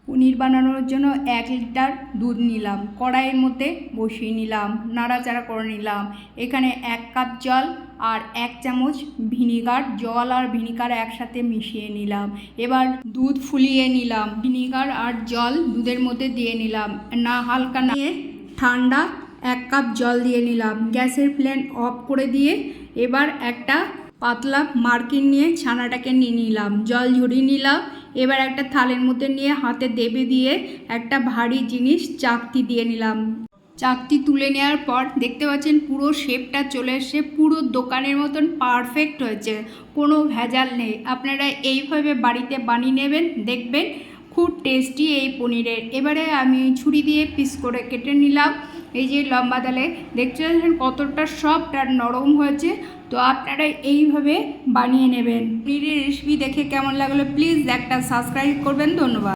পনির বানানোর জন্য 1 লিটার দুধ নিলাম, কড়াইয়ের মধ্যে বসিয়ে নিলাম, নাড়াচাড়া করে নিলাম। এখানে 1 কাপ জল আর 1 চামচ ভিনিগার, জল আর ভিনিগার একসাথে মিশিয়ে নিলাম। এবার দুধ ফুলিয়ে নিলাম, ভিনিগার আর জল দুধের মধ্যে দিয়ে নিলাম, না হালকা নিয়ে ঠান্ডা 1 কাপ জল দিয়ে নিলাম। গ্যাসের ফ্লেম অফ করে দিয়ে এবার একটা পাতলা মার্কিন নিয়ে ছানাটাকে নিয়ে নিলাম, জল ঝরিয়ে নিলাম। এবার একটা থালের মধ্যে নিয়ে হাতে দেবে দিয়ে একটা ভারী জিনিস চাকতি দিয়ে নিলাম। চাকতি তুলে নেওয়ার পর দেখতে পাচ্ছেন পুরো শেপটা চলে এসে পুরো দোকানের মতন পারফেক্ট হয়েছে, কোনো ভেজাল নেই। আপনারা এইভাবে বাড়িতে বানিয়ে নেবেন, দেখবেন খুব টেস্টি এই পনিরের। এবারে আমি ছুরি দিয়ে পিস করে কেটে নিলাম। এই যে লম্বা ডালে দেখতে পাচ্ছেন কতটা সফট আর নরম হয়েছে। তো আপনারা এইভাবে বানিয়ে নেবেন। পনিরের রেসিপি দেখে কেমন লাগলো প্লিজ একটা সাবস্ক্রাইব করবেন। ধন্যবাদ।